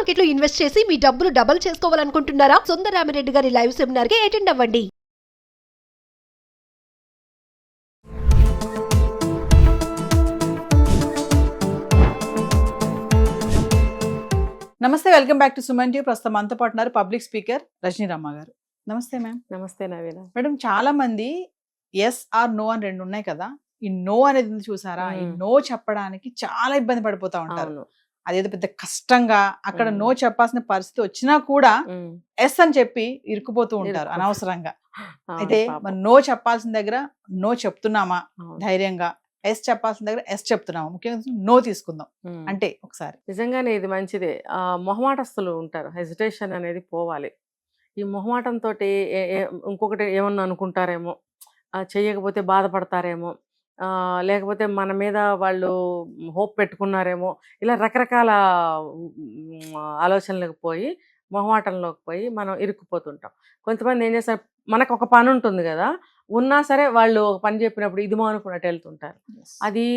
Market లో invest చేసి మీ డబ్బులు డబుల్ చేసుకోవాలనుకుంటున్నారా? సుందరరామిరెడ్డి గారి లైవ్ సెమినార్ కి అటెండ్ అవ్వండి. నమస్తే, welcome back to Suman TV. ప్రస్తుతం మనతో పాటు ఉన్నారు పబ్లిక్ స్పీకర్ రజనీరమ్మ గారు. నమస్తే మ్యామ్. నమస్తే నవీన. మేడం, చాలా మంది ఎస్ ఆర్ నో అని రెండు ఉన్నాయి కదా. ఈ నో అనేది ఉంది చూసారా, ఈ నో చెప్పడానికి చాలా ఇబ్బంది పడిపోతా ఉంటారు. అదేదో పెద్ద కష్టంగా అక్కడ నో చెప్పాల్సిన పరిస్థితి వచ్చినా కూడా ఎస్ అని చెప్పి ఇరుక్కుపోతూ ఉంటారు అనవసరంగా. అయితే మరి నో చెప్పాల్సిన దగ్గర నో చెప్తున్నామా ధైర్యంగా, ఎస్ చెప్పాల్సిన దగ్గర ఎస్ చెప్తున్నాము, ముఖ్యంగా నో తీసుకుందాం అంటే ఒకసారి. నిజంగానే ఇది మంచిదే. మొహమాటస్తులు ఉంటారు, హెజిటేషన్ అనేది పోవాలి. ఈ మొహమాటంతో ఇంకొకటి ఏమన్నా అనుకుంటారేమో, చెయ్యకపోతే బాధపడతారేమో, లేకపోతే మన మీద వాళ్ళు హోప్ పెట్టుకున్నారేమో, ఇలా రకరకాల ఆలోచనలకు పోయి మొహమాటంలోకి పోయి మనం ఇరుక్కుపోతుంటాం. కొంతమంది ఏం చేస్తారు, మనకు ఒక పని ఉంటుంది కదా, ఉన్నా సరే వాళ్ళు ఒక పని చెప్పినప్పుడు ఇది అనుకున్నట్టు వెళ్తుంటారు. అది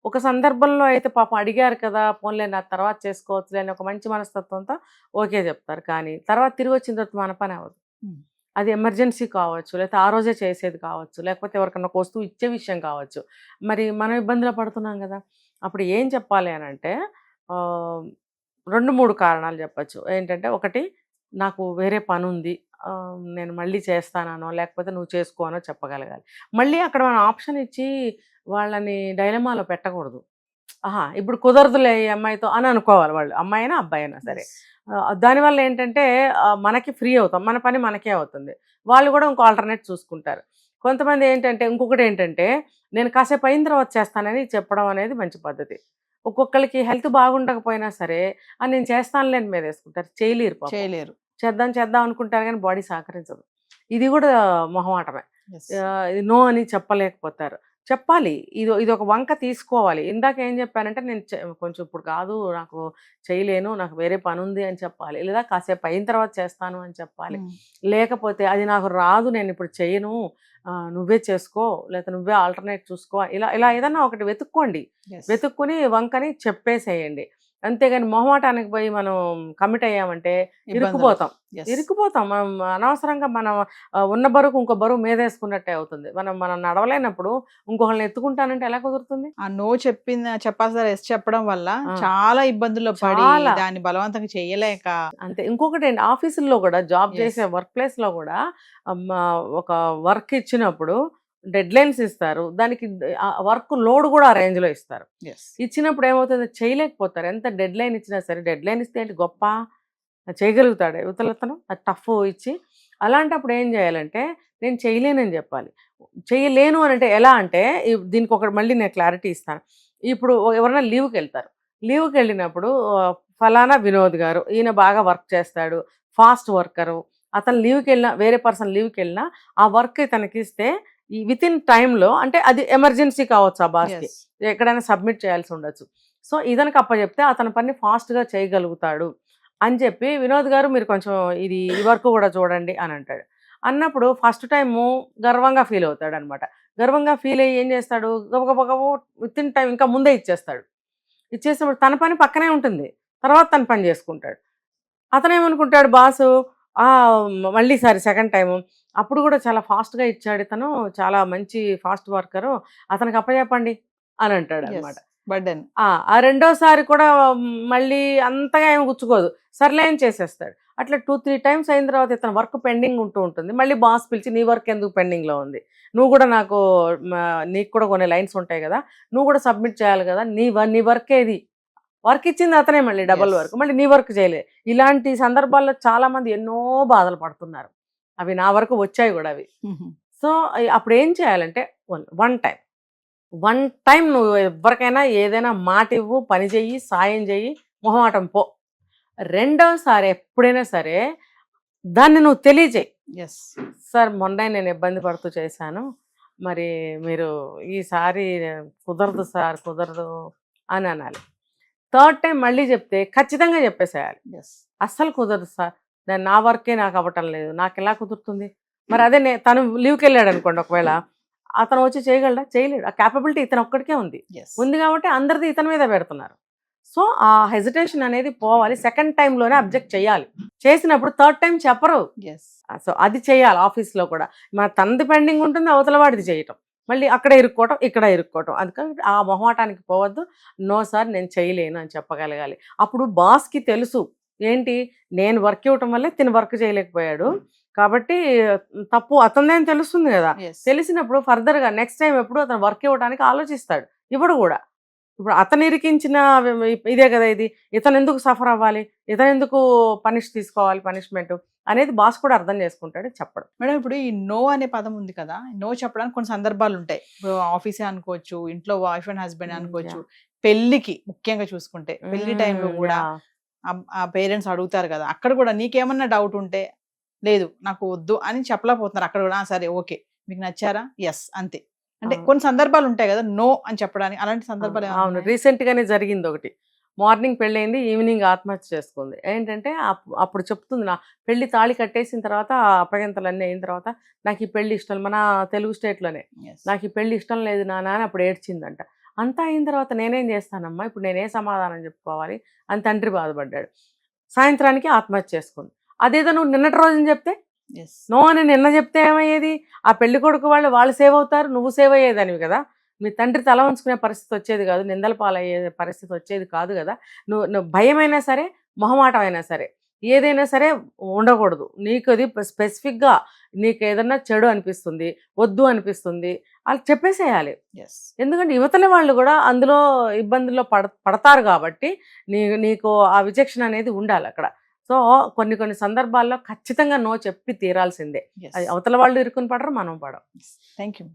ఒక సందర్భంలో అయితే పాపం అడిగారు కదా, పోన్లే నా తర్వాత చేసుకోవచ్చు అని ఒక మంచి మనస్తత్వంతో ఓకే చెప్తారు. కానీ తర్వాత తిరిగి వచ్చిన తర్వాత మన పని అవ్వదు. అది ఎమర్జెన్సీ కావచ్చు, లేకపోతే ఆ రోజే చేసేది కావచ్చు, లేకపోతే ఎవరికన్నా ఒక వస్తువు ఇచ్చే విషయం కావచ్చు. మరి మనం ఇబ్బందులు పడుతున్నాం కదా. అప్పుడు ఏం చెప్పాలి అని అంటే 2-3 కారణాలు చెప్పచ్చు. ఏంటంటే, ఒకటి, నాకు వేరే పని ఉంది, నేను మళ్ళీ చేస్తానో లేకపోతే నువ్వు చేసుకోనో చెప్పగలగాలి. మళ్ళీ అక్కడ మనం ఆప్షన్ ఇచ్చి వాళ్ళని డైలమాలో పెట్టకూడదు. ఇప్పుడు కుదరదులే ఈ అమ్మాయితో అని అనుకోవాలి వాళ్ళు, అమ్మాయి అయినా అబ్బాయి అయినా సరే. దానివల్ల ఏంటంటే మనకి ఫ్రీ అవుతాం, మన పని మనకే అవుతుంది, వాళ్ళు కూడా ఇంకో ఆల్టర్నేట్ చూసుకుంటారు. కొంతమంది ఏంటంటే, ఇంకొకటి ఏంటంటే, నేను కాసేపు అయిన తర్వాత చేస్తానని చెప్పడం అనేది మంచి పద్ధతి. ఒక్కొక్కరికి హెల్త్ బాగుండకపోయినా సరే నేను చేస్తానులే అని మీద వేసుకుంటారు, చేయలేరు. చేద్దాం అనుకుంటారు కానీ బాడీ సహకరించదు. ఇది కూడా మొహమాటమే. నో అని చెప్పలేకపోతారు. చెప్పాలి, ఇది ఒక వంక తీసుకోవాలి. ఇందాక ఏం చెప్పానంటే, నేను కొంచెం ఇప్పుడు కాదు, నాకు చేయలేను, నాకు వేరే పని ఉంది అని చెప్పాలి, లేదా కాసేపు అయిన తర్వాత చేస్తాను అని చెప్పాలి. లేకపోతే అది నాకు రాదు, నేను ఇప్పుడు చేయను, నువ్వే చేసుకో, లేకపోతే నువ్వే ఆల్టర్నేట్ చూసుకో, ఇలా ఏదన్నా ఒకటి వెతుక్కుని వంకని చెప్పేసేయండి. అంతేగాని మొహమాటానికి పోయి మనం కమిట్ అయ్యామంటే ఇరుక్కుపోతాం. మనం అనవసరంగా మనం ఉన్న బరువుకు ఇంకో బరువు మీద వేసుకున్నట్టే అవుతుంది. మనం నడవలేనప్పుడు ఇంకొకరిని ఎత్తుకుంటానంటే ఎలా కుదురుతుంది? ఆ నో చెప్పాల్సిన ఎస్ చెప్పడం వల్ల చాలా ఇబ్బందుల్లో పడి దాన్ని బలవంతంగా చేయలేక. అంతే. ఇంకొకటి ఏంటి, ఆఫీసుల్లో కూడా, జాబ్ చేసే వర్క్ ప్లేస్ లో కూడా ఒక వర్క్ ఇచ్చినప్పుడు డెడ్ లైన్స్ ఇస్తారు, దానికి వర్క్ లోడ్ కూడా ఆ రేంజ్ లో ఇస్తారు. ఇచ్చినప్పుడు ఏమవుతుంది, చేయలేకపోతారు. ఎంత డెడ్ లైన్ ఇచ్చినా సరే, డెడ్ లైన్ ఇస్తే ఏంటి గొప్ప, చేయగలుగుతాడు యువతలతను, అది టఫ్ ఇచ్చి. అలాంటప్పుడు ఏం చేయాలంటే, నేను చేయలేనని చెప్పాలి. చేయలేను అని అంటే ఎలా అంటే, దీనికి ఒకటి మళ్ళీ నేను క్లారిటీ ఇస్తాను. ఇప్పుడు ఎవరైనా లీవ్కి వెళ్ళినప్పుడు ఫలానా వినోద్ గారు, ఈయన బాగా వర్క్ చేస్తాడు, ఫాస్ట్ వర్కరు, అతను లీవ్కి వెళ్ళినా, వేరే పర్సన్ లీవ్కి వెళ్ళినా ఆ వర్క్ తనకి ఇస్తే ఈ విత్ ఇన్ టైంలో, అంటే అది ఎమర్జెన్సీ కావచ్చు, ఆ బాస్కి ఎక్కడైనా సబ్మిట్ చేయాల్సి ఉండొచ్చు, సో ఇదనకి అప్పచెప్తే అతని పని ఫాస్ట్గా చేయగలుగుతాడు అని చెప్పి, వినోద్ గారు మీరు కొంచెం ఈ వర్క్ కూడా చూడండి అని అంటాడు. అన్నప్పుడు ఫస్ట్ టైము గర్వంగా ఫీల్ అవుతాడు అనమాట. గర్వంగా ఫీల్ అయ్యి ఏం చేస్తాడు, గబగబ విత్ ఇన్ టైం ఇంకా ముందే ఇచ్చేసినప్పుడు తన పని పక్కనే ఉంటుంది, తర్వాత తన పని చేసుకుంటాడు. అతను ఏమనుకుంటాడు, బాసు మళ్ళీ సెకండ్ టైము అప్పుడు కూడా చాలా ఫాస్ట్గా ఇచ్చాడు, ఇతను చాలా మంచి ఫాస్ట్ వర్కరు, అతనికి అప్పచెప్పండి అని అంటాడు అనమాట. బర్డెన్. ఆ రెండోసారి కూడా మళ్ళీ అంతగా ఏమి గుచ్చుకోదు, సర్లే అని చేసేస్తాడు. అట్లా 2-3 టైమ్స్ అయిన తర్వాత ఇతను వర్క్ పెండింగ్ ఉంటుంది. మళ్ళీ బాస్ పిలిచి, నీ వర్క్ ఎందుకు పెండింగ్లో ఉంది, నువ్వు కూడా నీకు కూడా కొన్ని లైన్స్ ఉంటాయి కదా, నువ్వు కూడా సబ్మిట్ చేయాలి కదా, నీ వర్క్ ఏది, వర్క్ ఇచ్చింది అతనే, మళ్ళీ డబుల్ వర్క్, మళ్ళీ నీ వర్క్ చేయలే. ఇలాంటి సందర్భాల్లో చాలా మంది ఎన్నో బాధలు పడుతున్నారు. అవి నా వరకు వచ్చాయి కూడా అవి. సో అప్పుడు ఏం చేయాలంటే, వన్ టైం నువ్వు ఎవరికైనా ఏదైనా మాట ఇవ్వు, పని చెయ్యి, సాయం చెయ్యి, మొహమాటం పో. రెండోసారి ఎప్పుడైనా సరే దాన్ని నువ్వు తెలియజేయి, సార్ మొన్న నేను ఇబ్బంది పడుతూ చేశాను, మరి మీరు ఈసారి కుదరదు అని అనాలి. థర్డ్ టైం మళ్ళీ చెప్తే ఖచ్చితంగా చెప్పేసేయాలి, అస్సలు కుదరదు సార్, నా వర్కే నాకు అవ్వటం లేదు, నాకు ఎలా కుదురుతుంది. మరి అదే తను లీవ్కి వెళ్ళాడు అనుకోండి, ఒకవేళ అతను వచ్చి చేయగలడా, చేయలేడు. ఆ క్యాపబిలిటీ ఇతను ఒక్కడికే ఉంది కాబట్టి అందరిది ఇతని మీద పెడుతున్నారు. సో ఆ హెజిటేషన్ అనేది పోవాలి. సెకండ్ టైంలోనే అబ్జెక్ట్ చేయాలి. చేసినప్పుడు థర్డ్ టైం చెప్పరు. ఎస్ సో అది చేయాలి. ఆఫీస్లో కూడా మన తనది పెండింగ్ ఉంటుంది, అవతల వాడిది చేయటం, మళ్ళీ అక్కడ ఇరుక్కోవటం, ఇక్కడ ఇరుక్కోవటం. అందుకని ఆ మొహమాటానికి పోవద్దు. నో సార్ నేను చేయలేను అని చెప్పగలగాలి. అప్పుడు బాస్కి తెలుసు ఏంటి, నేను వర్క్ ఇవ్వటం వల్లే తిని వర్క్ చేయలేకపోయాడు కాబట్టి తప్పు అతనిదే అని తెలుస్తుంది కదా. ఎస్ తెలిసినప్పుడు ఫర్దర్గా నెక్స్ట్ టైం ఎప్పుడు అతను వర్క్ ఇవ్వడానికి ఆలోచిస్తాడు. ఇవ్వడు కూడా. ఇప్పుడు అతను ఇరికించిన ఇదే కదా ఇది, ఇతను ఎందుకు సఫర్ అవ్వాలి, ఇతను ఎందుకు తీసుకోవాలి పనిష్మెంట్ అనేది బాస్ కూడా అర్థం చేసుకుంటాడు, చెప్పడు. మేడం ఇప్పుడు ఈ నో అనే పదం ఉంది కదా, నో చెప్పడానికి కొన్ని సందర్భాలు ఉంటాయి. ఇప్పుడు ఆఫీసే అనుకోవచ్చు, ఇంట్లో వైఫ్ అండ్ హస్బెండ్ అనుకోవచ్చు, పెళ్లికి ముఖ్యంగా చూసుకుంటే పెళ్లి టైంలో కూడా ఆ పేరెంట్స్ అడుగుతారు కదా, అక్కడ కూడా నీకేమన్నా డౌట్ ఉంటే లేదు నాకు వద్దు అని చెప్పలేకపోతున్నారు. అక్కడ కూడా సరే ఓకే మీకు నచ్చారా, ఎస్ అంతే. అంటే కొన్ని సందర్భాలు ఉంటాయి కదా నో అని చెప్పడానికి, అలాంటి సందర్భాలు అవును, రీసెంట్ గానే జరిగింది ఒకటి. మార్నింగ్ పెళ్ళయింది, ఈవినింగ్ ఆత్మహత్య చేసుకుంది. ఏంటంటే అప్పుడు చెప్తుంది, నా పెళ్లి తాళి కట్టేసిన తర్వాత అప్పగింతలన్నీ అయిన తర్వాత నాకు ఈ పెళ్లి ఇష్టం, మన తెలుగు స్టేట్లోనే నాకు ఈ పెళ్లి ఇష్టం లేదు నాన్న అని అప్పుడు ఏడ్చిందంట. అంతా అయిన తర్వాత నేనేం చేస్తానమ్మా, ఇప్పుడు నేనే సమాధానం చెప్పుకోవాలి అని తండ్రి బాధపడ్డాడు. సాయంత్రానికి ఆత్మహత్య చేసుకుంది. అదేదో నువ్వు నిన్నటి రోజున చెప్తే, నో అని నిన్న చెప్తే ఏమయ్యేది, ఆ పెళ్లి కొడుకు వాళ్ళు సేవ్ అవుతారు, నువ్వు సేవ్ అయ్యేదానివి కదా. మీ తండ్రి తల ఉంచుకునే పరిస్థితి వచ్చేది కాదు, నిందల పాలయ్యే పరిస్థితి వచ్చేది కాదు కదా. నువ్వు భయమైనా సరే, మొహమాటం అయినా సరే, ఏదైనా సరే ఉండకూడదు. నీకు అది స్పెసిఫిక్గా నీకు ఏదన్నా చెడు అనిపిస్తుంది, వద్దు అనిపిస్తుంది, అది చెప్పేసేయాలి. ఎందుకంటే యువతల వాళ్ళు కూడా అందులో ఇబ్బందుల్లో పడతారు కాబట్టి నీకు ఆ విచక్షణ అనేది ఉండాలి అక్కడ. సో కొన్ని సందర్భాల్లో ఖచ్చితంగా నో చెప్పి తీరాల్సిందే. అది అవతల వాళ్ళు ఇరుక్కుని పడరు, మనం పడం. Thank you.